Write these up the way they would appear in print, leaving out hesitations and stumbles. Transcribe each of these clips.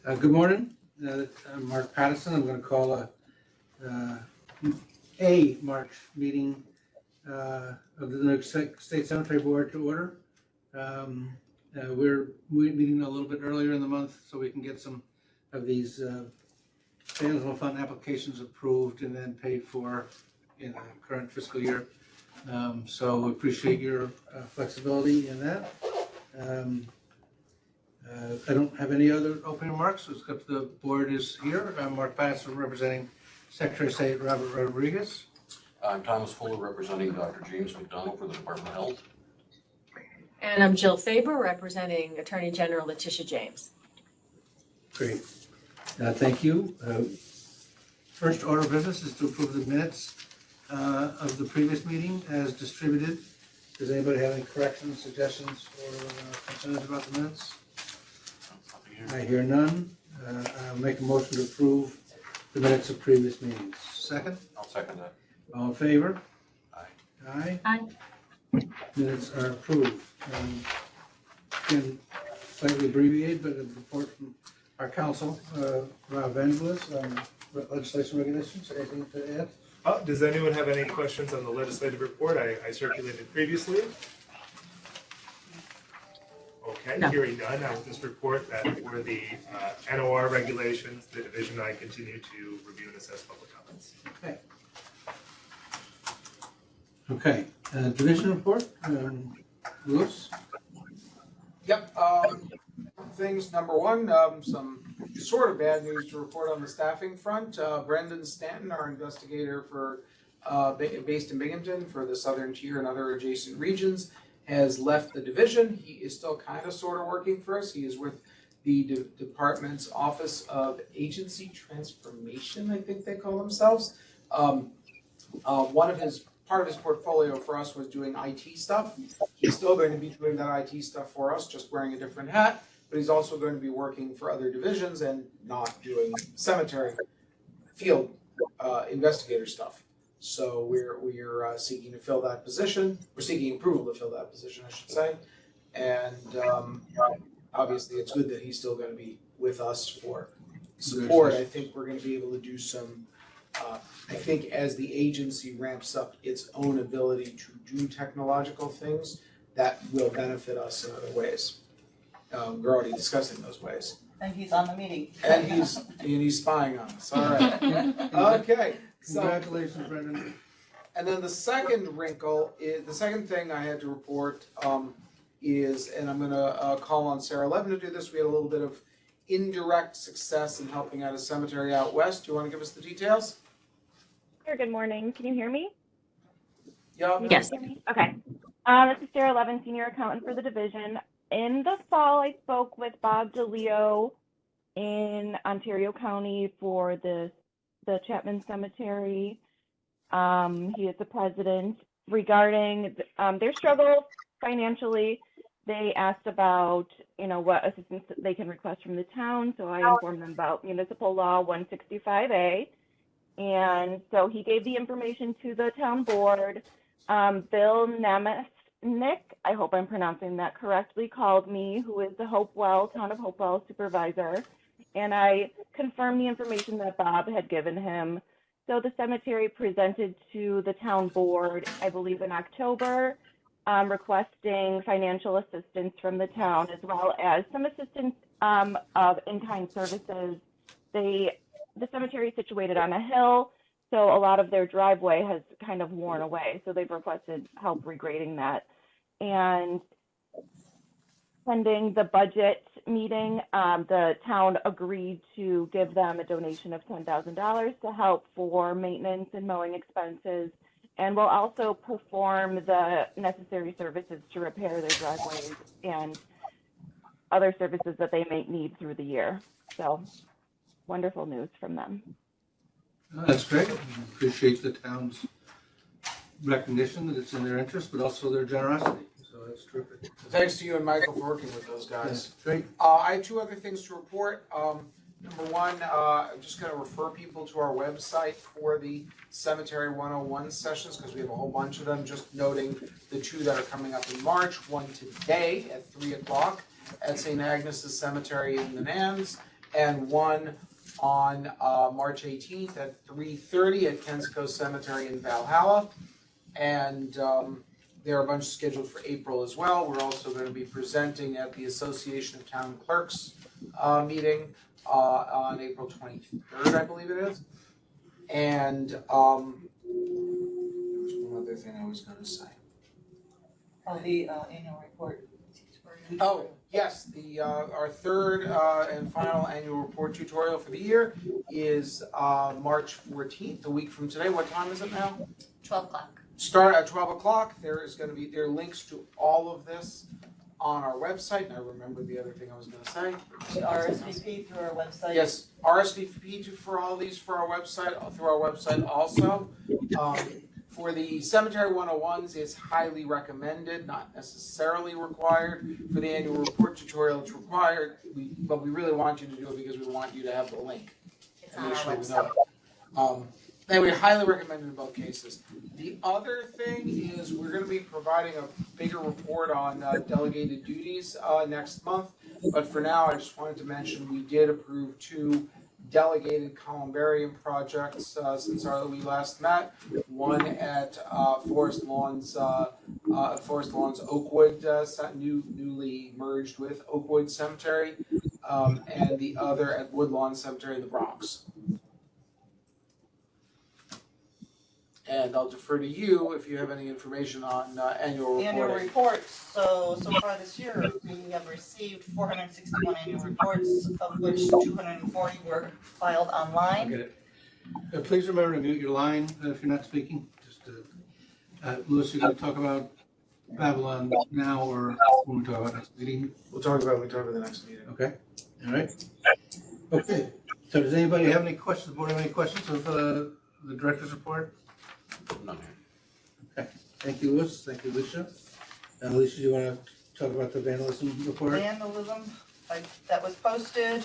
Good morning. I'm Mark Patterson. I'm going to call a March meeting of the New York State Cemetery Board to order. We're meeting a little bit earlier in the month so we can get some of these Families Fund applications approved and then paid for in the current fiscal year. So we appreciate your flexibility in that. I don't have any other opening remarks, except the board is here. I'm Mark Patterson, representing Secretary of State Robert Rodriguez. I'm Thomas Fuller, representing Dr. James McDonald for the Department of Health. And I'm Jill Faber, representing Attorney General Letitia James. Great. Thank you. First order of business is to approve the minutes of the previous meeting as distributed. Does anybody have any corrections, suggestions, or concerns about the minutes? I hear none. I'll make a motion to approve the minutes of previous meetings. Second? I'll second that. All in favor? Aye. Aye? Aye. Minutes are approved. Again, slightly abbreviated, but a report from our counsel, Rob Vangelis, on legislation regulations. Anything to add? Does anyone have any questions on the legislative report I circulated previously? Okay, No. Hearing none, I will just report that for the NOR regulations, the division and I continue to review and assess public comments. Okay. Division report, Lewis? Yep, things, number one, some sort of bad news to report on the staffing front. Brendan Stanton, our investigator for, based in Binghamton for the Southern Tier and other adjacent regions, has left the division. He is still kind of sort of working for us. He is with the department's Office of Agency Transformation, I think they call themselves. Part of his portfolio for us was doing IT stuff. He's still going to be doing that IT stuff for us, just wearing a different hat, but he's also going to be working for other divisions and not doing cemetery field investigator stuff. So we're seeking to fill that position. We're seeking approval to fill that position, I should say. And obviously it's good that he's still going to be with us for support. I think we're going to be able to do some I think as the agency ramps up its own ability to do technological things, that will benefit us in other ways. We're already discussing those ways. And he's on the meeting. And he's spying on us. All right. Okay. So, Congratulations, Brendan. and then the second wrinkle is the second thing I had to report is, and I'm going to call on Sarah Levin to do this. We had a little bit of indirect success in helping out a cemetery out west. Do you want to give us the details? Sure, good morning. Can you hear me? Yeah. Yes. Okay. This is Sarah Levin, Senior Accountant for the division. In the fall, I spoke with Bob DeLeo in Ontario County for the Chapman Cemetery. He is the president. Regarding their struggle financially, they asked about, what assistance they can request from the town. So I informed them about Municipal Law 165A. And so he gave the information to the town board. Bill Nemesnik, I hope I'm pronouncing that correctly, called me, who is the Town of Hopewell supervisor. And I confirmed the information that Bob had given him. So the cemetery presented to the town board, I believe in October, requesting financial assistance from the town, as well as some assistance of in-kind services. The cemetery is situated on a hill, so a lot of their driveway has kind of worn away. So they've requested help regrading that. And pending the budget meeting, the town agreed to give them a donation of $10,000 to help for maintenance and mowing expenses, and will also perform the necessary services to repair their driveways and other services that they may need through the year. So wonderful news from them. That's great. We appreciate the town's recognition that it's in their interest, but also their generosity. So that's terrific. Thanks to you and Michael for working with those guys. That's great. I have two other things to report. Number one, I'm just going to refer people to our website for the Cemetery 101 sessions because we have a whole bunch of them. Just noting the two that are coming up in March. One today at 3 o'clock at St. Agnes's Cemetery in the Nans, and one on March 18th at 3:30 at Kensico Cemetery in Valhalla. And there are a bunch scheduled for April as well. We're also going to be presenting at the Association of Town Clerks meeting on April 23rd, I believe it is. And there was one other thing I was going to say. The annual report. Oh, yes, our third and final annual report tutorial for the year is March 14th, a week from today. What time is it now? 12 o'clock. Start at 12 o'clock. There are links to all of this on our website. And I remember the other thing I was going to say. The RSVP through our website. Yes, RSVP for all of these through our website also. For the Cemetery 101s, it's highly recommended, not necessarily required. For the annual report tutorial, it's required, but we really want you to do it because we want you to have the link. It's on our Initially, we website. know. And we highly recommend it in both cases. The other thing is we're going to be providing a bigger report on delegated duties next month. But for now, I just wanted to mention we did approve 2 delegated columbarium projects since we last met. One at Forest Lawns Oakwood, newly merged with Oakwood Cemetery, and the other at Woodlawn Cemetery in the Bronx. And I'll defer to you if you have any information on annual reporting. Annual reports. So far this year, we have received 461 annual reports, of which 240 were filed I online. get it. Please remember to mute your line if you're not speaking. Just Louis, you're going to talk about Babylon now or when we talk about next meeting? We'll talk about the next meeting. Okay, all right. Okay, so does anybody have any questions? The board have any questions of the director's report? None. Okay, thank you, Louis. Thank you, Alicia. Alicia, do you want to talk about the vandalism report? Vandalism, that was posted,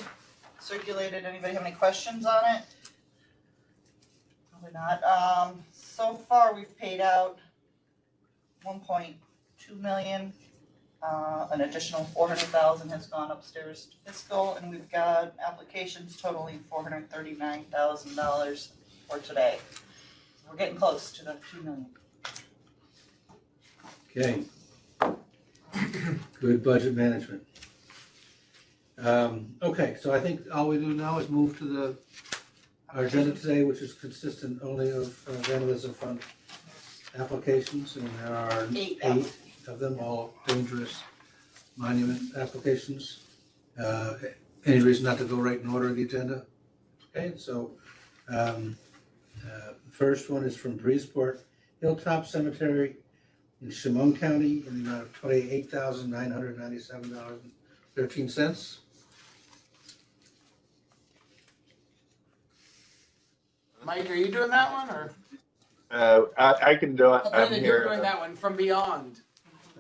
circulated. Anybody have any questions on it? Probably not. So far, we've paid out 1.2 million. An additional 400,000 has gone upstairs to fiscal, and we've got applications totaling $439,000 for today. So we're getting close to the 2 million. Okay. Good budget management. Okay, so I think all we do now is move to our agenda today, which is consistent only of vandalism fund applications, and there are 8 8 of them, all dangerous monument applications. Any reason not to go right in order of the agenda? Okay, so the first one is from Breezeport Hilltop Cemetery in Chemung County in the amount of $28,997.13. Mike, are you doing that one, or? I can do it. I'm Brendan, you're here doing that one from beyond.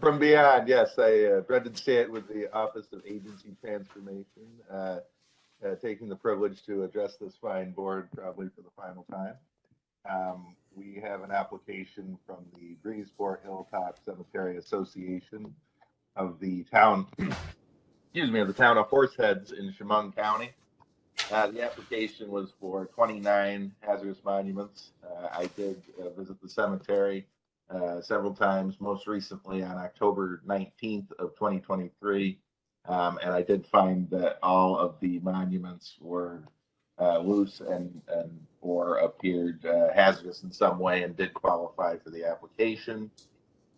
from beyond. Yes, Brendan Stant with the Office of Agency Transformation, taking the privilege to address this fine board probably for the final time. We have an application from the Breezeport Hilltop Cemetery Association of the town, of the town of Horseheads in Chemung County. The application was for 29 hazardous monuments. I did visit the cemetery several times, most recently on October 19th of 2023. And I did find that all of the monuments were loose and or appeared hazardous in some way and did qualify for the application.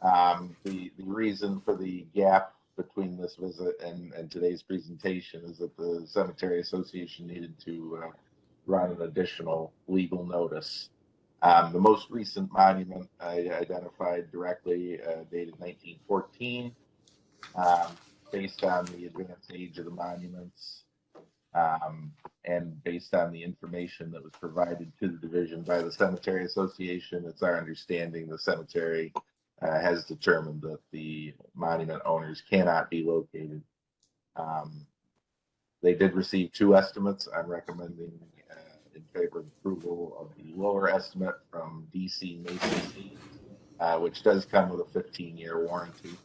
The reason for the gap between this visit and today's presentation is that the Cemetery Association needed to run an additional legal notice. The most recent monument I identified directly, dated 1914, based on the advanced age of the monuments, and based on the information that was provided to the division by the Cemetery Association. It's our understanding the cemetery has determined that the monument owners cannot be located. They did receive 2 estimates. I'm recommending in favor of approval of the lower estimate from DC Mason, which does come with a 15-year warranty.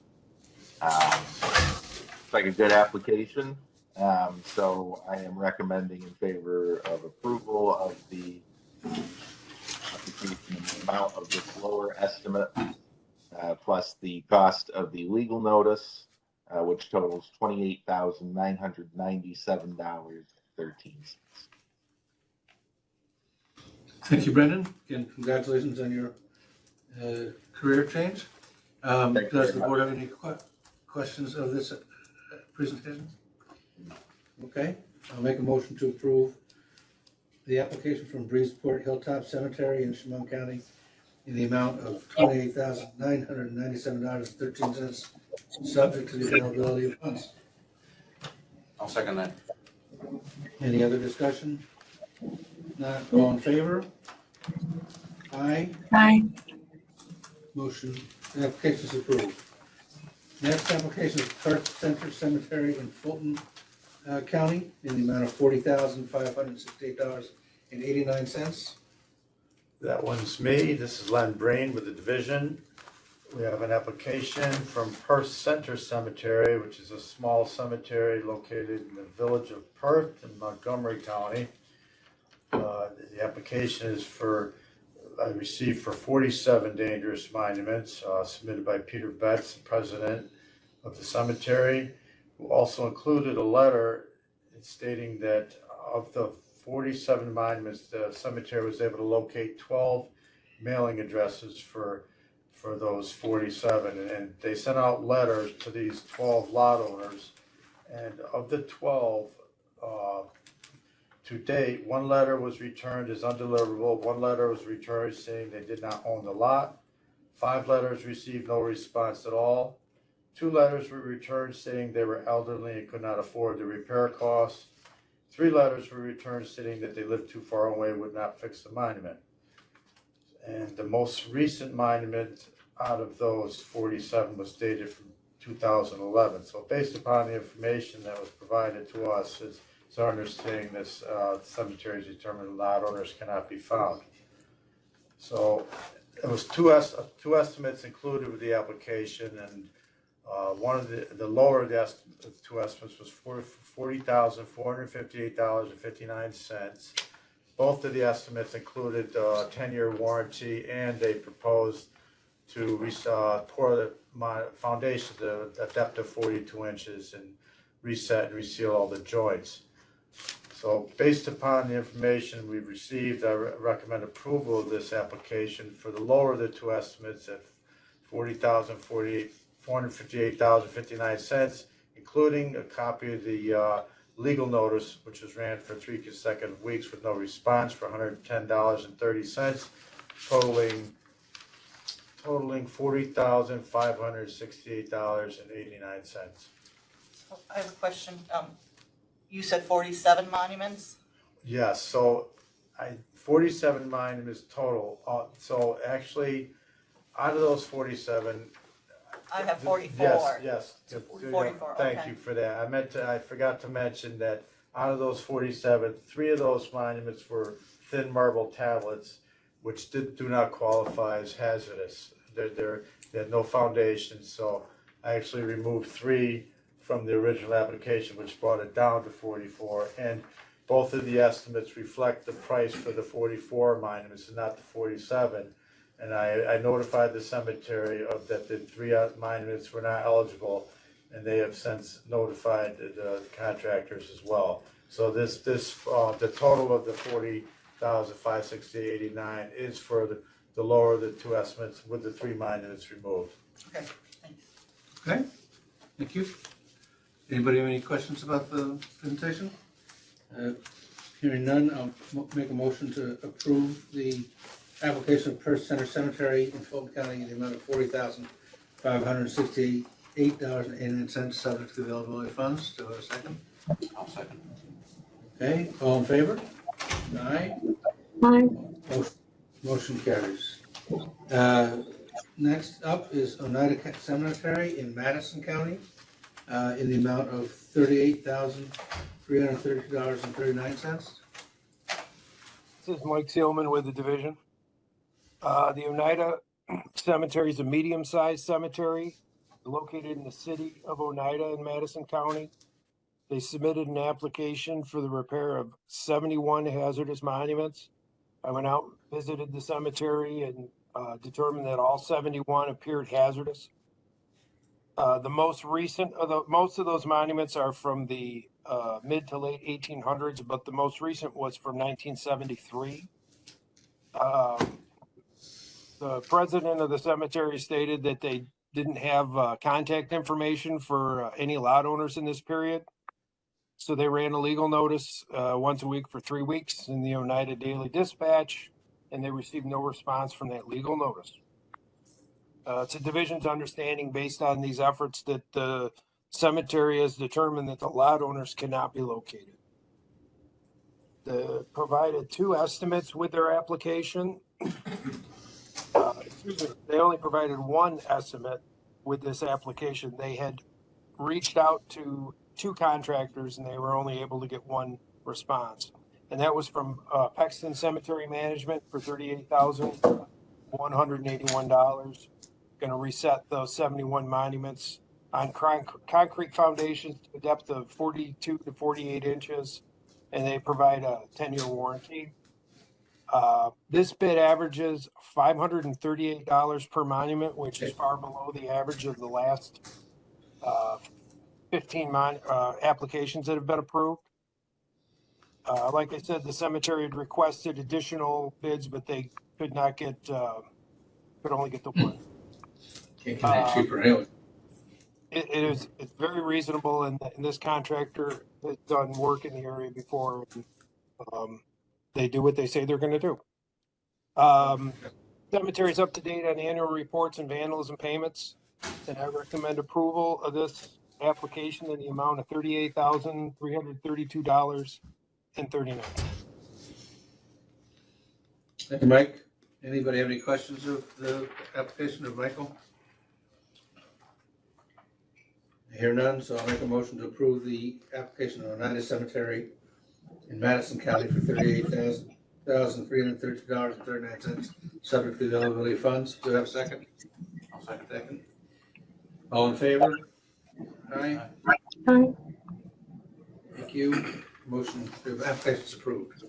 It's like a good application. So I am recommending in favor of approval of the application in the amount of this lower estimate, plus the cost of the legal notice, which totals $28,997.13. Thank you, Brendan. Again, congratulations on your career change. Thank you Does very the board have any questions of this presentation? Okay, I'll make a motion to approve the application from Breezeport Hilltop Cemetery in Chemung County in the amount of $28,997.13, subject to the availability of funds. I'll second that. Any other discussion? Not all in favor? Aye. Aye. Motion, the application is approved. Next application is Park Center Cemetery in Fulton County in the amount of $40,568.89. That one's me. This is Len Brain with the division. We have an application from Perth Center Cemetery, which is a small cemetery located in the village of Perth in Montgomery County. The application is I received for 47 dangerous monuments submitted by Peter Betts, the president of the cemetery, who also included a letter stating that of the 47 monuments, the cemetery was able to locate 12 mailing addresses for those 47. And they sent out letters to these 12 lot owners. And of the 12, to date, one letter was returned as undeliverable. One letter was returned saying they did not own the lot. 5 letters received no response at all. 2 letters were returned stating they were elderly and could not afford the repair costs. 3 letters were returned stating that they lived too far away and would not fix the monument. And the most recent monument out of those 47 was dated from 2011. So based upon the information that was provided to us, it's our understanding this cemetery is determined lot owners cannot be found. So it was two estimates included with the application, and one of the lower of the two estimates was $40,458.59. Both of the estimates included a 10-year warranty, and they proposed to pour the foundation to a depth of 42 inches and reset and reseal all the joints. So based upon the information we've received, I recommend approval of this application for the lower of the two estimates at $40,458.59, including a copy of the legal notice, which was ran for 3 consecutive weeks with no response, for $110.30, totaling $40,568.89. I have a question. You said 47 monuments? Yes, so 47 monuments total. So actually, out of those 47, I have 44. Yes. 44, Thank okay. you for that. I forgot to mention that out of those 47, 3 of those monuments were thin marble tablets, which do not qualify as hazardous. They had no foundation, so I actually removed 3 from the original application, which brought it down to 44. And both of the estimates reflect the price for the 44 monuments and not the 47. And I notified the cemetery of that the 3 monuments were not eligible, and they have since notified the contractors as well. So the total of the $40,568.89 is for the lower of the 2 estimates with the 3 monuments removed. Okay, thanks. Okay, thank you. Anybody have any questions about the presentation? Hearing none, I'll make a motion to approve the application of Perth Center Cemetery in Fulton County in the amount of $40,568.89, subject to the availability of funds. Do I have a second? I'll second. Okay, all in favor? Aye. Aye. Motion carries. Next up is Oneida Cemetery in Madison County in the amount of $38,332.39. This is Mike Seelman with the division. The Oneida Cemetery is a medium-sized cemetery located in the city of Oneida in Madison County. They submitted an application for the repair of 71 hazardous monuments. I went out, visited the cemetery, and determined that all 71 appeared hazardous. The most of those monuments are from the mid to late 1800s, but the most recent was from 1973. The president of the cemetery stated that they didn't have contact information for any lot owners in this period. So they ran a legal notice once a week for 3 weeks in the Oneida Daily Dispatch, and they received no response from that legal notice. It's a division's understanding based on these efforts that the cemetery has determined that the lot owners cannot be located. They provided 2 estimates with their application. They only provided 1 estimate with this application. They had reached out to 2 contractors and they were only able to get 1 response. And that was from Pexton Cemetery Management for $38,181. Going to reset those 71 monuments on concrete foundations to a depth of 42 to 48 inches. And they provide a 10-year warranty. This bid averages $538 per monument, which is far below the average of the last 15 applications that have been approved. Like I said, the cemetery had requested additional bids, but they could not get, could only get the 1. Can't get any cheaper anyway. It's very reasonable, and this contractor has done work in the area before. And, they do what they say they're going to do. Cemetery is up to date on annual reports and vandalism payments, and I recommend approval of this application in the amount of $38,332.39. Thank you, Mike. Anybody have any questions of the application of Michael? I hear none, so I'll make a motion to approve the application of Oneida Cemetery in Madison County for $38,332.39, subject to the availability of funds. Do I have a second? I'll second. Second. All in favor? Aye. Aye. Thank you. Motion, the application is approved.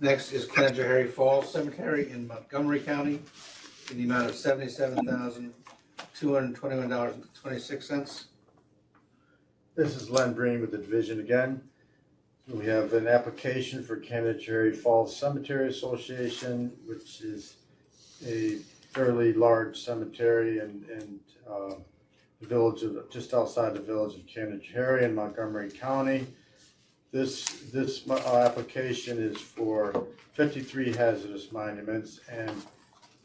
Next is Canajoharie Falls Cemetery in Montgomery County in the amount of $77,221.26. This is Len Breen with the division again. We have an application for Canajoharie Falls Cemetery Association, which is a fairly large cemetery in the village of, just outside the village of Canajoharie in Montgomery County. This application is for 53 hazardous monuments, and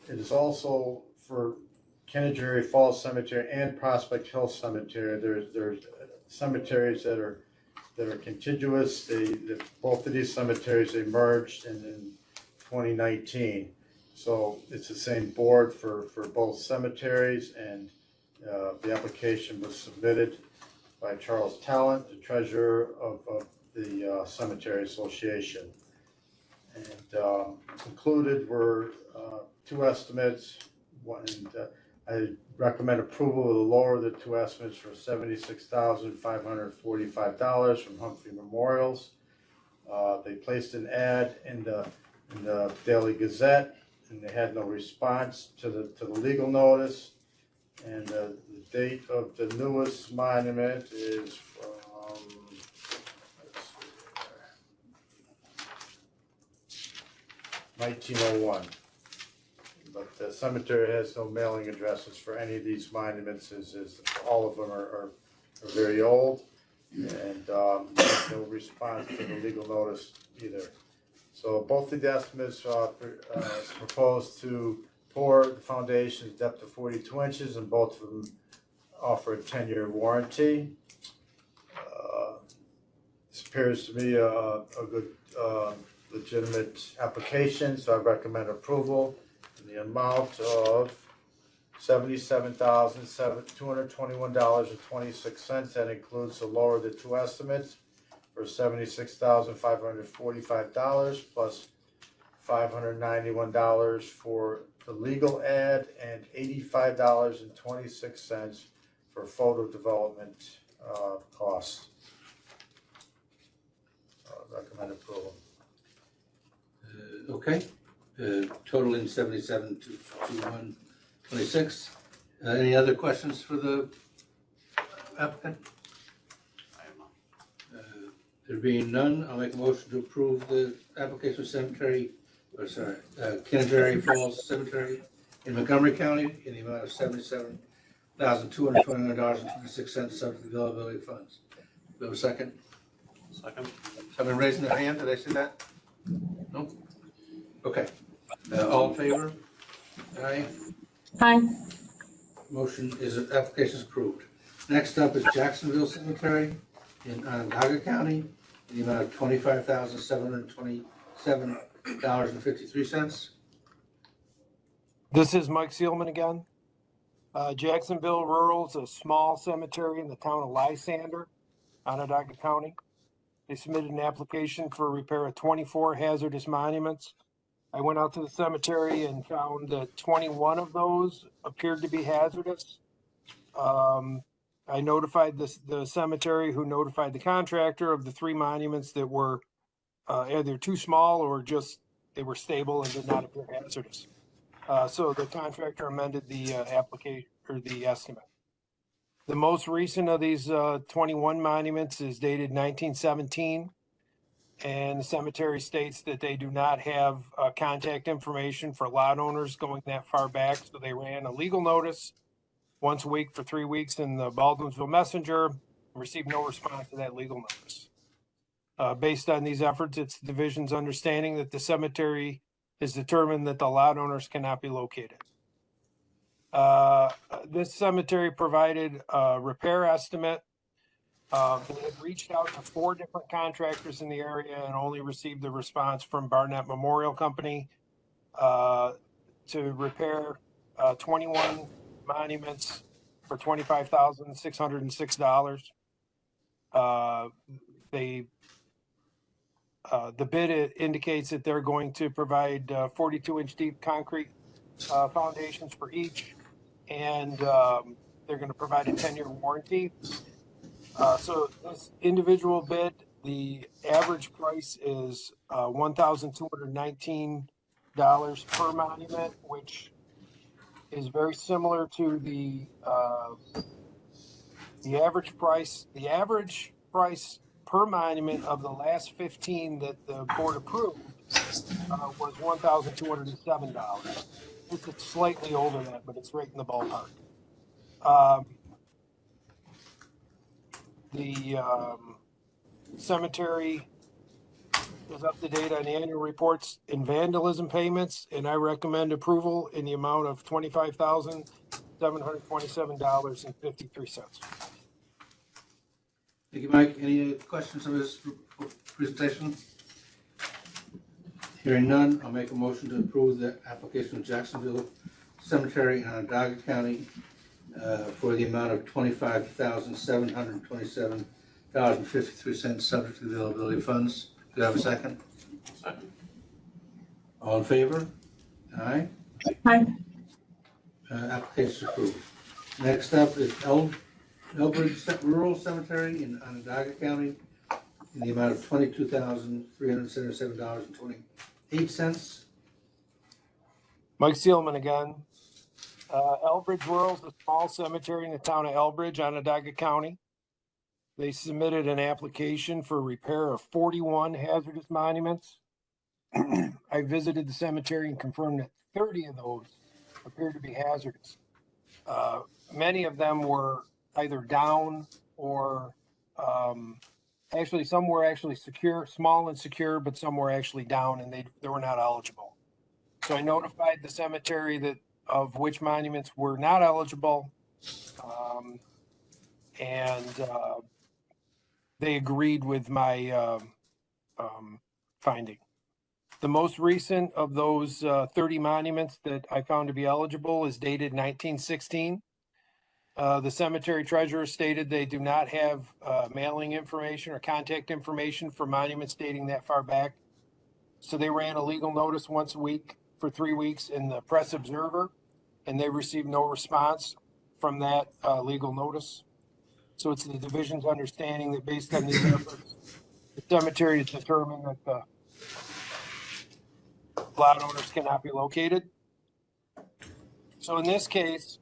it is also for Canajoharie Falls Cemetery and Prospect Hill Cemetery. There's cemeteries that are contiguous. Both of these cemeteries, they merged in 2019. So it's the same board for both cemeteries, and the application was submitted by Charles Talent, the treasurer of the Cemetery Association. And included were 2 estimates. I recommend approval of the lower of the 2 estimates for $76,545 from Humphrey Memorials. They placed an ad in the Daily Gazette, and they had no response to the legal notice. And the date of the newest monument is from 1901. But the cemetery has no mailing addresses for any of these monuments, as all of them are very old, and no response to the legal notice either. So both of the estimates proposed to pour the foundation's depth of 42 inches, and both of them offer a 10-year warranty. This appears to be a good, legitimate application, so I recommend approval in the amount of $77,221.26. That includes the lower of the 2 estimates for $76,545 plus $591 for the legal ad and $85.26 for photo development costs. Okay, totaling 77,221.26. Any other questions for the applicant? I have none. There being none, I'll make a motion to approve the application of Canterbury Falls Cemetery in Montgomery County in the amount of $77,229.26, subject to availability of funds. Do we have a second? Second? Someone raising their hand, did I see that? No? Okay. All in favor? Aye. Hi. Application is approved. Next up is Jacksonville Cemetery in Onondaga County in the amount of $25,727.53. This is Mike Seelman again. Jacksonville Rural is a small cemetery in the town of Lysander, Onondaga County. They submitted an application for repair of 24 hazardous monuments. I went out to the cemetery and found that 21 of those appeared to be hazardous. I notified the cemetery, who notified the contractor, of the 3 monuments that were either too small or just they were stable and did not appear hazardous. So the contractor amended the application or the estimate. The most recent of these 21 monuments is dated 1917. And the cemetery states that they do not have contact information for lot owners going that far back. So they ran a legal notice once a week for 3 weeks in the Baldwinsville Messenger and received no response to that legal notice. Based on these efforts, it's the division's understanding that the cemetery is determined that the lot owners cannot be located. This cemetery provided a repair estimate. They had reached out to 4 different contractors in the area and only received the response from Barnett Memorial Company to repair 21 monuments for $25,606. The bid indicates that they're going to provide 42-inch deep concrete foundations for each, and they're going to provide a 10-year warranty. So this individual bid, the average price is $1,219 per monument, which is very similar to the average price. The average price per monument of the last 15 that the board approved was $1,207. It's slightly over that, but it's right in the ballpark. The cemetery is up to date on annual reports and vandalism payments, and I recommend approval in the amount of $25,727.53. Thank you, Mike. Any questions on this presentation? Hearing none, I'll make a motion to approve the application of Jacksonville Cemetery in Onondaga County for the amount of $25,727.53, subject to the availability of funds. Do I have a second? Second. All in favor? Aye. Hi. Application approved. Next up is Elbridge Rural Cemetery in Onondaga County in the amount of $22,377.28. Mike Seelman again. Elbridge Rural is a small cemetery in the town of Elbridge, Onondaga County. They submitted an application for repair of 41 hazardous monuments. I visited the cemetery and confirmed that 30 of those appeared to be hazardous. Many of them were either down or actually some were actually secure, small and secure, but some were actually down and they were not eligible. So I notified the cemetery that of which monuments were not eligible, and they agreed with my finding. The most recent of those 30 monuments that I found to be eligible is dated 1916. The cemetery treasurer stated they do not have mailing information or contact information for monuments dating that far back. So they ran a legal notice once a week for 3 weeks in the Press Observer, and they received no response from that legal notice. So it's the division's understanding that based on these efforts, the cemetery is determined that the lot owners cannot be located. So in this case,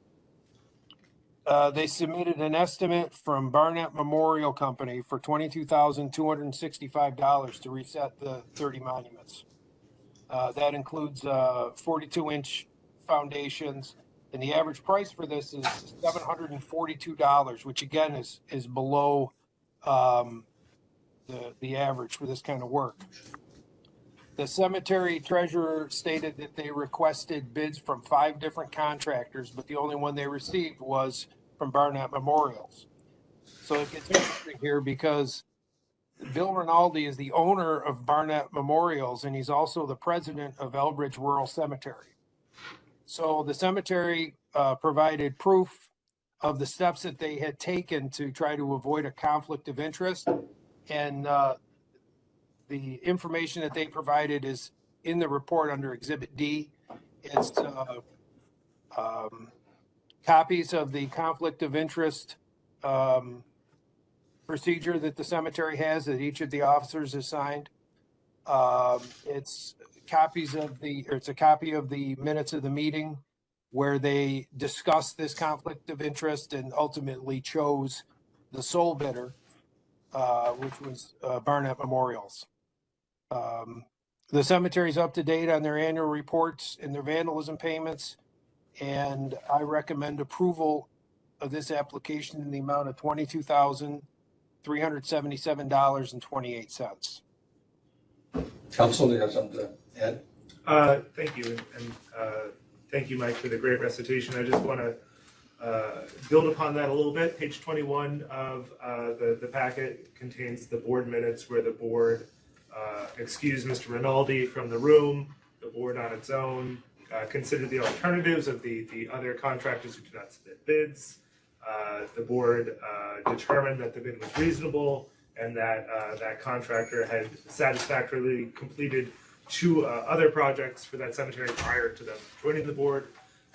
they submitted an estimate from Barnett Memorial Company for $22,265 to reset the 30 monuments. That includes 42-inch foundations, and the average price for this is $742, which again is below the average for this kind of work. The cemetery treasurer stated that they requested bids from 5 different contractors, but the only one they received was from Barnett Memorials. So it gets interesting here because Bill Rinaldi is the owner of Barnett Memorials, and he's also the president of Elbridge Rural Cemetery. So the cemetery provided proof of the steps that they had taken to try to avoid a conflict of interest. And the information that they provided is in the report under Exhibit D. It's copies of the conflict of interest procedure that the cemetery has that each of the officers has signed. It's a copy of the minutes of the meeting where they discussed this conflict of interest and ultimately chose the sole bidder, which was Barnett Memorials. The cemetery's up to date on their annual reports and their vandalism payments, and I recommend approval of this application in the amount of $22,377.28. Council, do you have something to add? Thank you, and thank you, Mike, for the great recitation. I just want to build upon that a little bit. Page 21 of the packet contains the board minutes where the board excused Mr. Rinaldi from the room. The board on its own considered the alternatives of the other contractors who did not submit bids. The board determined that the bid was reasonable and that that contractor had satisfactorily completed 2 other projects for that cemetery prior to them joining the board.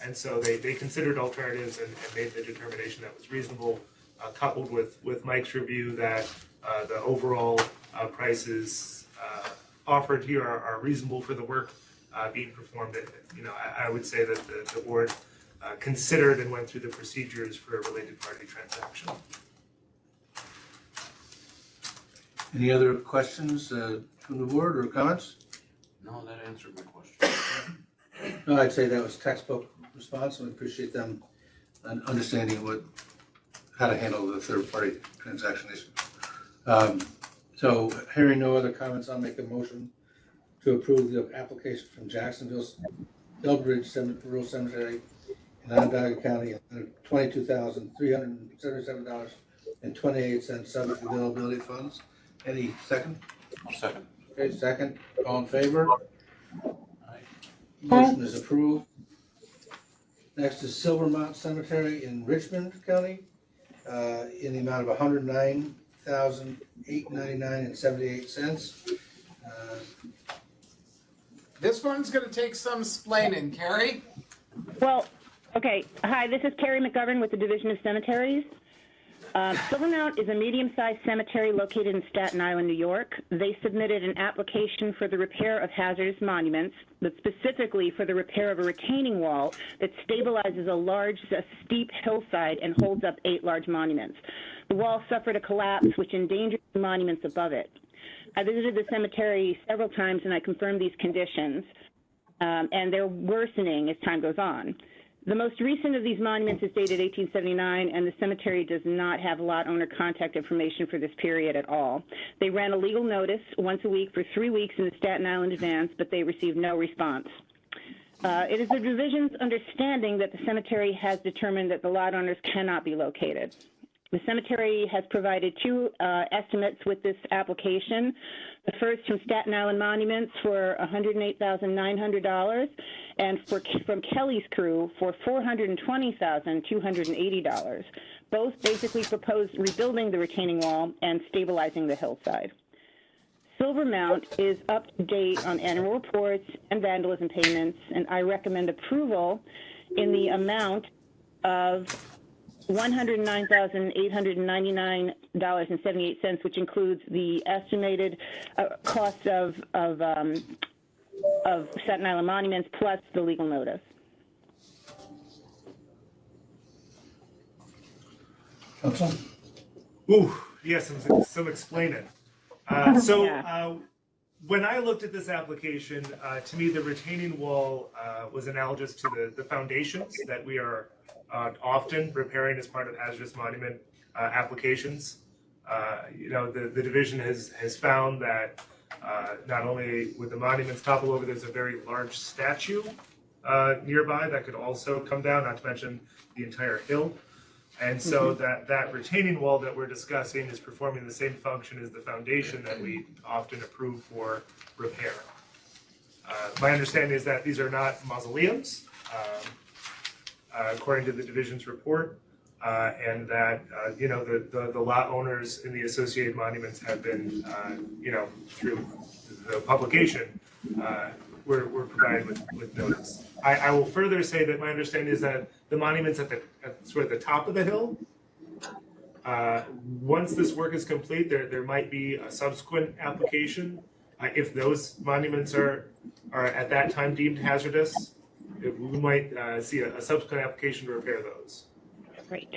And so they considered alternatives and made the determination that was reasonable, coupled with Mike's review that the overall prices offered here are reasonable for the work being performed. I would say that the board considered and went through the procedures for a related party transaction. Any other questions from the board or comments? No, that answered my question. No, I'd say that was textbook response, and we appreciate them understanding how to handle the third-party transaction issue. So hearing no other comments, I'll make a motion to approve the application from Jacksonville's Elbridge Rural Cemetery in Onondaga County at $22,377.28, subject to availability of funds. Any second? I'll second. Okay, second. All in favor? Aye. Motion is approved. Next is Silvermount Cemetery in Richmond County in the amount of $109,899.78. This one's gonna take some splaining, Carrie. Well, okay. Hi, this is Carrie McGovern with the Division of Cemeteries. Silvermount is a medium-sized cemetery located in Staten Island, New York. They submitted an application for the repair of hazardous monuments, but specifically for the repair of a retaining wall that stabilizes a steep hillside and holds up 8 large monuments. The wall suffered a collapse which endangered the monuments above it. I visited the cemetery several times and I confirmed these conditions, and they're worsening as time goes on. The most recent of these monuments is dated 1879, and the cemetery does not have lot owner contact information for this period at all. They ran a legal notice once a week for 3 weeks in the Staten Island Advance, but they received no response. It is the division's understanding that the cemetery has determined that the lot owners cannot be located. The cemetery has provided 2 estimates with this application. The first from Staten Island Monuments for $108,900 and from Kelly's crew for $420,280. Both basically proposed rebuilding the retaining wall and stabilizing the hillside. Silvermount is up to date on annual reports and vandalism payments, and I recommend approval in the amount of $109,899.78, which includes the estimated cost of of Staten Island Monuments plus the legal notice. Council? Ooh, yes, some explaining. When I looked at this application, to me, the retaining wall was analogous to the foundations that we are often repairing as part of hazardous monument applications. The division has found that not only would the monuments topple over, there's a very large statue nearby that could also come down, not to mention the entire hill. And so that retaining wall that we're discussing is performing the same function as the foundation that we often approve for repair. My understanding is that these are not mausoleums, according to the division's report, and that the lot owners in the associated monuments have been, through the publication, were provided with notice. I will further say that my understanding is that the monuments at the top of the hill, once this work is complete, there might be a subsequent application. If those monuments are at that time deemed hazardous, we might see a subsequent application to repair those. Great.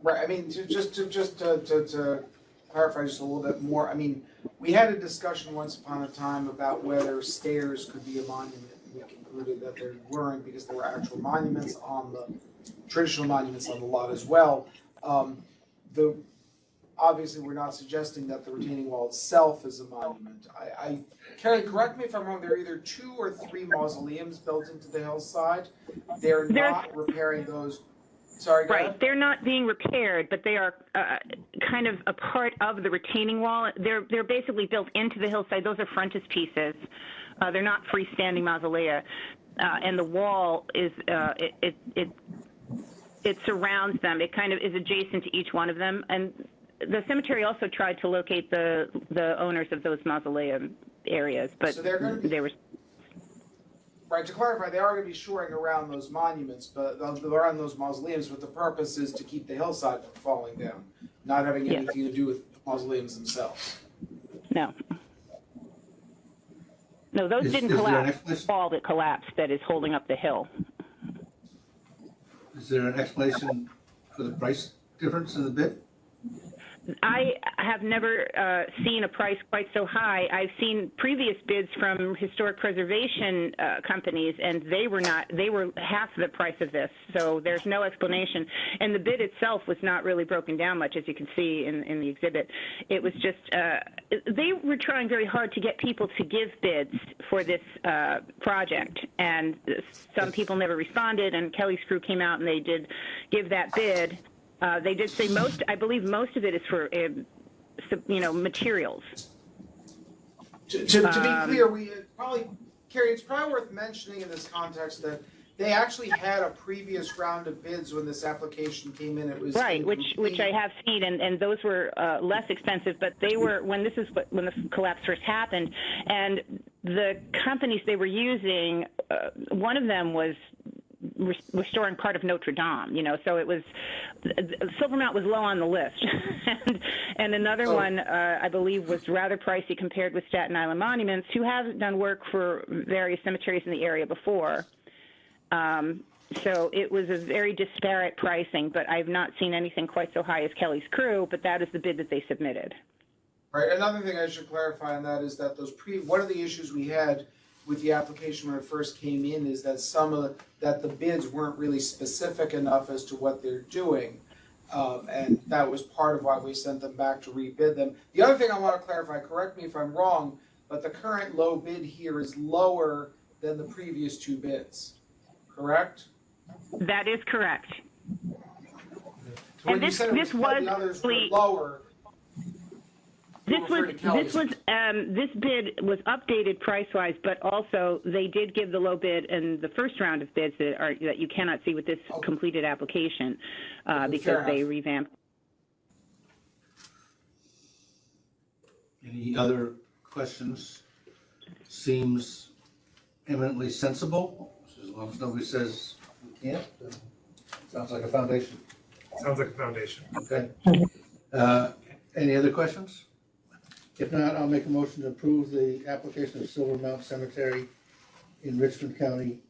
Right, I mean, just to clarify just a little bit more, I mean, we had a discussion once upon a time about whether stairs could be a monument. We concluded that there weren't because there were actual monuments on the, traditional monuments on the lot as well. Obviously, we're not suggesting that the retaining wall itself is a monument. Carrie, correct me if I'm wrong, there are either 2 or 3 mausoleums built into the hillside. They're not repairing those. Sorry, go ahead. They're not being repaired, but they are kind of a part of the retaining wall. They're basically built into the hillside. Those are frontispieces. They're not freestanding mausolea, and the wall is it surrounds them. It kind of is adjacent to each one of them, and the cemetery also tried to locate the owners of those mausoleum areas, but so they're going to be, they were. Right, to clarify, they are going to be shoring around those monuments, but around those mausoleums, but the purpose is to keep the hillside from falling down, not having anything to do with the mausoleums themselves. No. No, those didn't collapse. The wall that collapsed that is holding up the hill. Is there an explanation for the price difference in the bid? I have never seen a price quite so high. I've seen previous bids from historic preservation companies, and they were half the price of this. So there's no explanation. And the bid itself was not really broken down much, as you can see in the exhibit. It was just they were trying very hard to get people to give bids for this project, and some people never responded. And Kelly's crew came out and they did give that bid. They did say I believe most of it is for, materials. To be clear, Carrie, it's probably worth mentioning in this context that they actually had a previous round of bids when this application came in. It was right, which I have seen, and those were less expensive, but they were when the collapse first happened, and the companies they were using, one of them was restoring part of Notre Dame, so it was, Silvermount was low on the list. and another one, I believe, was rather pricey compared with Staten Island Monuments, who have done work for various cemeteries in the area before. So it was a very disparate pricing, but I've not seen anything quite so high as Kelly's crew, but that is the bid that they submitted. Right, another thing I should clarify on that is that one of the issues we had with the application when it first came in is that that the bids weren't really specific enough as to what they're doing, and that was part of why we sent them back to rebid them. The other thing I want to clarify, correct me if I'm wrong, but the current low bid here is lower than the previous 2 bids, correct? That is correct. So when you said the others were lower. This bid was updated price-wise, but also they did give the low bid in the first round of bids that you cannot see with this completed application because they revamped. Any other questions? Seems eminently sensible. As long as nobody says we can't. Sounds like a foundation. Sounds like a foundation. Okay. Any other questions? If not, I'll make a motion to approve the application of Silver Mount Cemetery in Richmond County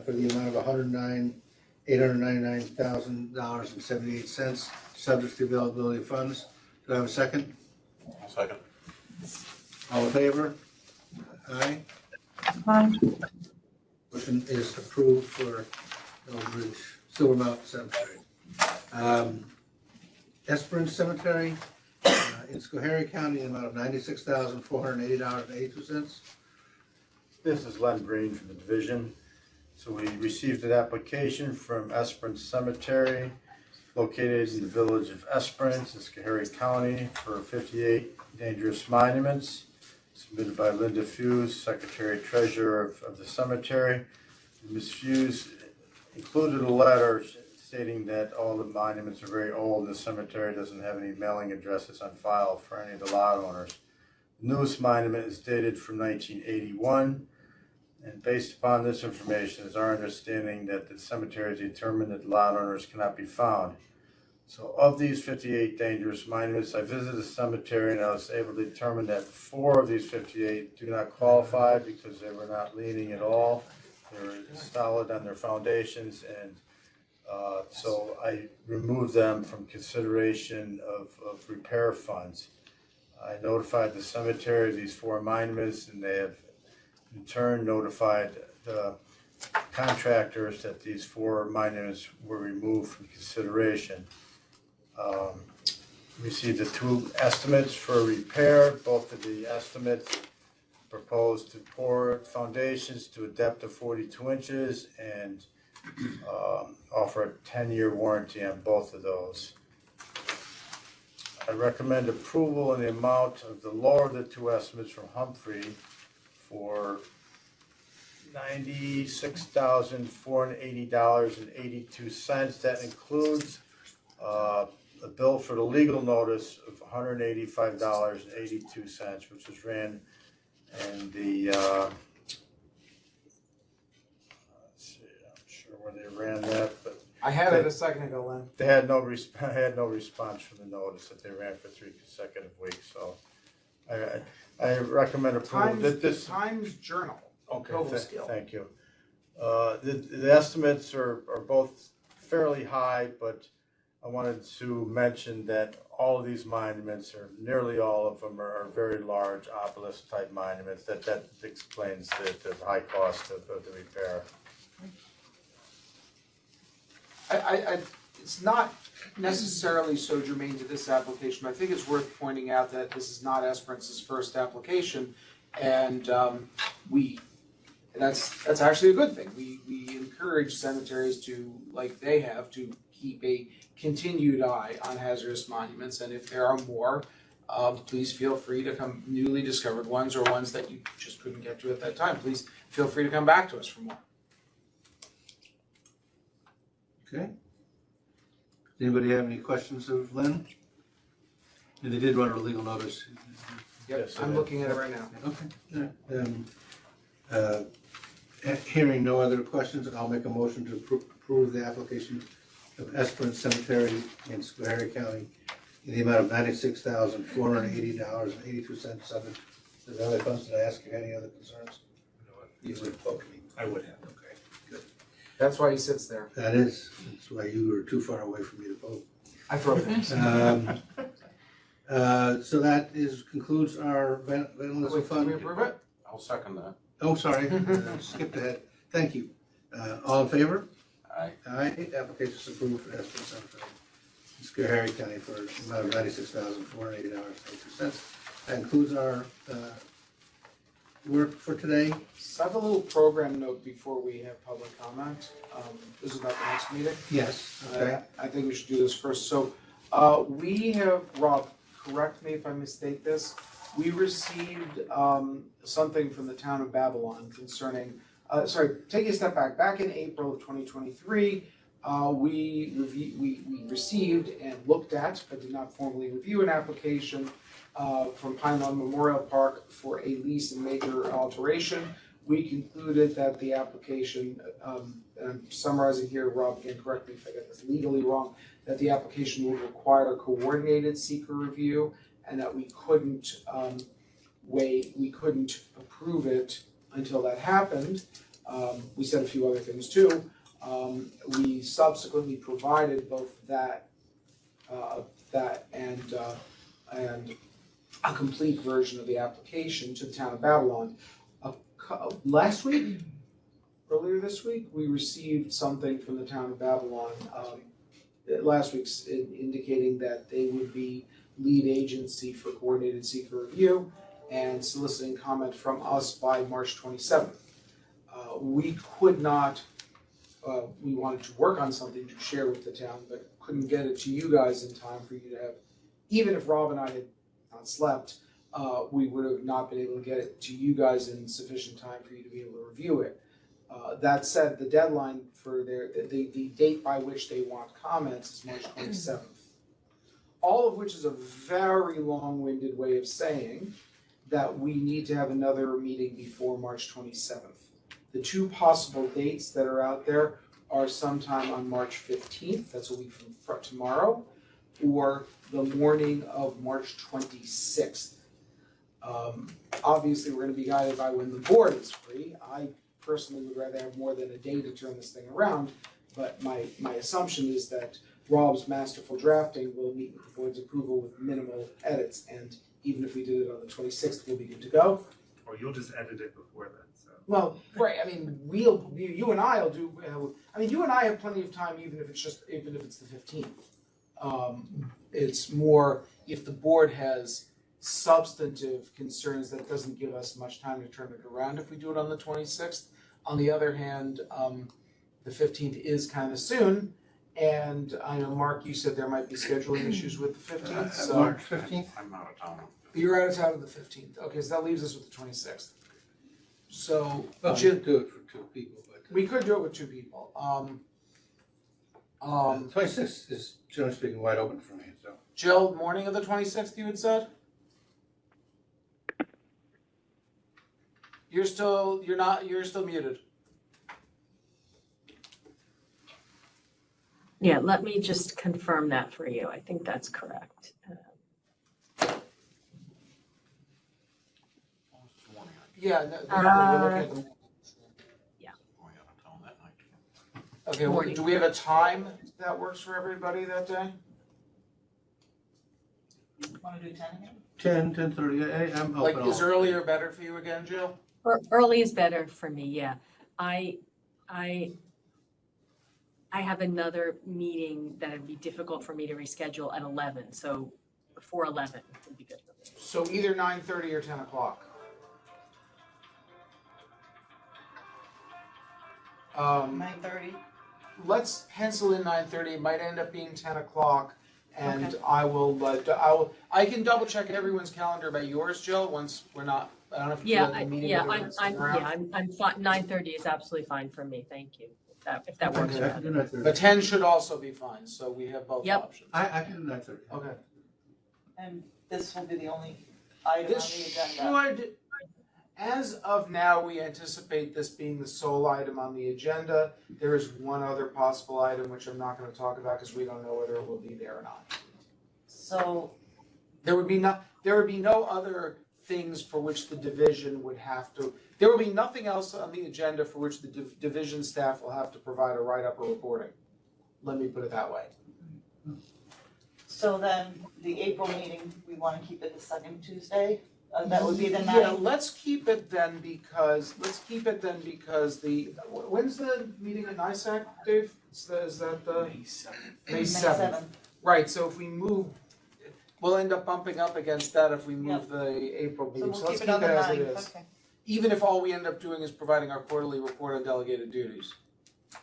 for the amount of $109,899,000.78, subject to availability of funds. Do I have a second? I'll second. All in favor? Aye. Motion is approved for Elbridge Silver Mount Cemetery. Esperance Cemetery in Schoharie County, the amount of $96,480.82. This is Len Green from the division. So we received an application from Esperance Cemetery located in the village of Esperance in Schoharie County for 58 dangerous monuments, submitted by Linda Fuse, Secretary Treasurer of the cemetery. Ms. Fuse included a letter stating that all the monuments are very old and the cemetery doesn't have any mailing addresses on file for any of the lot owners. The newest monument is dated from 1981, and based upon this information, it's our understanding that the cemetery has determined that lot owners cannot be found. So of these 58 dangerous monuments, I visited the cemetery and I was able to determine that 4 of these 58 do not qualify because they were not leaning at all. They were solid on their foundations, and so I removed them from consideration of repair funds. I notified the cemetery of these 4 monuments, and they have in turn notified the contractors that these 4 monuments were removed from consideration. Received the 2 estimates for repair. Both of the estimates proposed to pour foundations to a depth of 42 inches and offer a 10-year warranty on both of those. I recommend approval in the amount of the lower of the 2 estimates from Humphrey for $96,480.82. That includes a bill for the legal notice of $185.82, which was ran in the where they ran that, but I had it a second ago, Len. they had no response from the notice that they ran for 3 consecutive weeks. So I recommend approval. Times Journal. Okay, Cobblesteel. thank you. The estimates are both fairly high, but I wanted to mention that all of these monuments, or nearly all of them, are very large obelisk type monuments. That explains the high cost of the repair. It's not necessarily so germane to this application, but I think it's worth pointing out that this is not Esperance's first application, and that's actually a good thing. We encourage cemeteries to, like they have, to keep a continued eye on hazardous monuments, and if there are more, please feel free to come, newly discovered ones or ones that you just couldn't get to at that time, please feel free to come back to us for more. Okay. Does anybody have any questions of Lynn? And they did run a legal notice. Yep, Yes, I'm looking at it right now. Okay. Hearing no other questions, I'll make a motion to approve the application of Esperance Cemetery in Schoharie County in the amount of $96,480.82. Subject to the other funds. Did I ask you any other concerns? You would, okay. I would have. Okay, good. That's why he sits there. That's why you were too far away from me to vote. I throw things. So that concludes our vandalism Can we fund. approve it? I'll second that. Oh, sorry, skipped ahead. Thank you. All in favor? Aye. Aye. Application is approved for Esperance Cemetery in Schoharie County for an amount of $96,480.82. That includes our work for today. So I have a little program note before we have public comment. This is about the next meeting. Yes, okay. I think we should do this first. So we have, Rob, correct me if I mistake this, we received something from the town of Babylon concerning, taking a step back. Back in April of 2023, we received and looked at, but did not formally review, an application from Pine Lawn Memorial Park for a lease and major alteration. We concluded that the application, and I'm summarizing here, Rob can correct me if I get this legally wrong, that the application would require a coordinated seeker review, and that we couldn't we couldn't approve it until that happened. We said a few other things too. We subsequently provided both that and a complete version of the application to the town of Babylon. Last week, earlier this week, we received something from the town of Babylon, last week's indicating that they would be lead agency for coordinated seeker review and soliciting comment from us by March 27th. We could not, we wanted to work on something to share with the town, but couldn't get it to you guys in time for you to have, even if Rob and I had not slept, we would have not been able to get it to you guys in sufficient time for you to be able to review it. That said, the deadline for the date by which they want comments is March 27th. All of which is a very long-winded way of saying that we need to have another meeting before March 27th. The two possible dates that are out there are sometime on March 15th, that's a week from tomorrow, or the morning of March 26th. Obviously, we're going to be guided by when the board is free. I personally would rather have more than a day to turn this thing around, but my assumption is that Rob's masterful drafting will meet with the board's approval with minimal edits, and even if we did it on the 26th, we'll be good to go. Or you'll just edit it before then, so. Well, right, I mean, you and I will do, you and I have plenty of time, even if it's the 15th. It's more, if the board has substantive concerns, that doesn't give us much time to turn it around if we do it on the 26th. On the other hand, the 15th is kind of soon, and I know, Mark, you said there might be scheduling issues with the 15th, so. March 15th? I'm out of town. You're out of town on the 15th, okay, so that leaves us with the 26th. So, Well, Jill, you do it for two people, but. we could do it with two people. 26th is, generally speaking, wide open for me, so. Jill, morning of the 26th, you had said? You're still muted. Yeah, let me just confirm that for you. I think that's correct. Yeah, we're looking at the. Yeah. Going out of town that night. Okay, well, Morning. do we have a time that works for everybody that day? Want to do 10 again? 10:30, I'm Like, open is all. earlier better for you again, Jill? Early is better for me, yeah. I have another meeting that would be difficult for me to reschedule at 11, so before 11 would be good for me. So either 9:30 or 10 o'clock. 9:30? Let's pencil in 9:30. It might end up being 10 o'clock, and Okay. I can double check everyone's calendar by yours, Jill. Once we're not, I don't know if you Yeah, feel like the meeting. yeah, with everyone sitting I'm around. fine. 9:30 is absolutely fine for me. Thank you. If that works. Okay. I can do 9:30. But 10 should also be fine, so we have both Yep. options. I can do 9:30. Okay. And this will be the only item on This the agenda. should, as of now, we anticipate this being the sole item on the agenda. There is one other possible item, which I'm not gonna talk about because we don't know whether it will be there or not. So, There would be no other things for which the division would have to, there will be nothing else on the agenda for which the division staff will have to provide a write-up or reporting. Let me put it that way. so then the April meeting, we want to keep it the second Tuesday? That would be the Yeah, 9th? let's keep it then because when's the meeting at NISAC, Dave? Is that the? May 7th. May 7th. Right, so if we move, we'll end up bumping up against that if we move the April So meeting, we'll so let's keep keep it on it the as it 9th, is. okay. Even if all we end up doing is providing our quarterly report on delegated duties.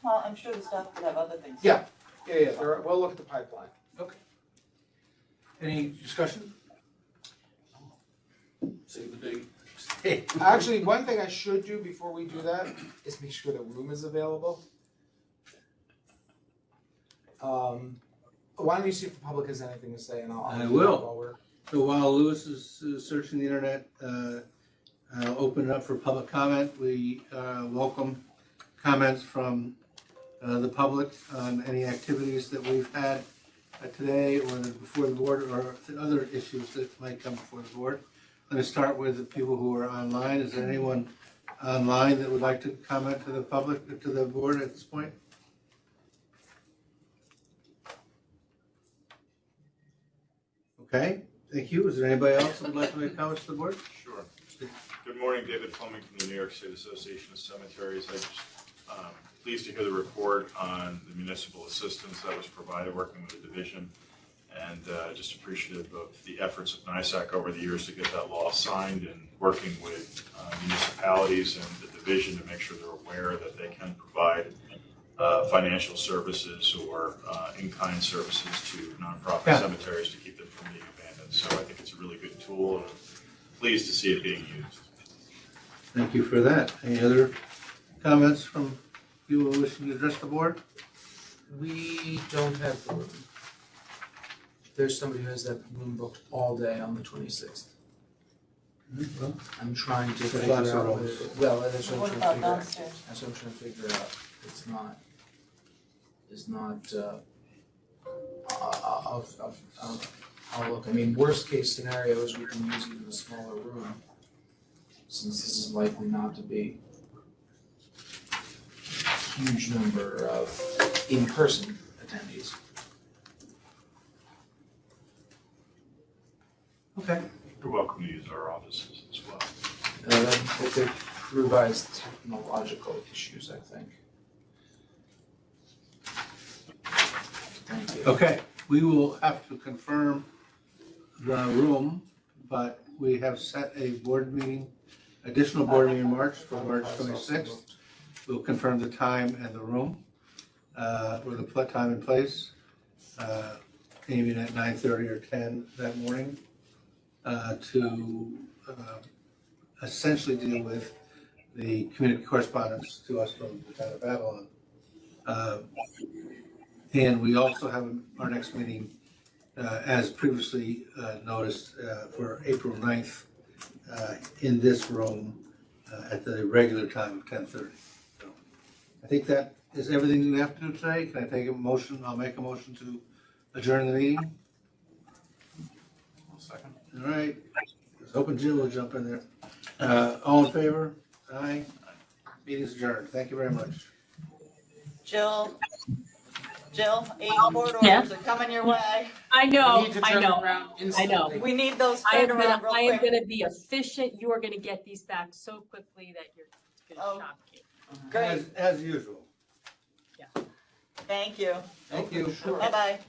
Well, I'm sure the staff could have other things. Yeah, we'll look at the pipeline. Any discussion? Save the date. Actually, one thing I should do before we do that is make sure the room is available. Why don't you see if the public has anything to say, and I'll I do that will. while we're. So while Lewis is searching the internet, I'll open it up for public comment. We welcome comments from the public on any activities that we've had today or before the board, or other issues that might come before the board. Let me start with the people who are online. Is there anyone online that would like to comment to the public, to the board at this point? Okay, thank you. Is there anybody else that would like to make comments to the board? Sure. Good morning, David Fleming from the New York State Association of Cemeteries. I just pleased to hear the report on the municipal assistance that was provided working with the division, and just appreciative of the efforts of NISAC over the years to get that law signed and working with municipalities and the division to make sure they're aware that they can provide financial services or in-kind services to nonprofit cemeteries to keep them from being abandoned. So I think it's a really good tool, and I'm pleased to see it being used. Thank you for that. Any other comments from people wishing to address the board? We don't have the room. There's somebody who has that room booked all day on the 26th. Well, I'm trying to There's figure lots of out rooms. well, that's what What I'm about trying to figure out. downstairs? That's what I'm trying to figure out. It's not, I'll look. I mean, worst case scenario is we can use even a smaller room, since this is likely not to be a huge number of in-person attendees. Okay. You're welcome to use our offices as well. That could revise technological issues, I think. Thank you. Okay, we will have to confirm the room, but we have set a board meeting, additional board meeting in March for March 26th. We'll confirm the time and the room, or the time and place, aiming at 9:30 or 10 that morning, to essentially deal with the community correspondence to us from the town of Babylon. And we also have our next meeting, as previously noticed, for April 9th in this room at the regular time of 10:30. So I think that is everything we have to do today. Can I take a motion? I'll make a motion to adjourn the meeting. Second. All right. I was hoping Jill would jump in there. All in favor? Aye. Meeting's adjourned. Thank you very much. Jill, 8 court Yeah. orders are coming your way. I know, We need to I turn know. around instantly. We need those I am turned around gonna, I real am quick. gonna be efficient. You are gonna get these back so quickly that you're Oh. gonna shock you. Great, As usual. thank you. Thank you. Bye-bye.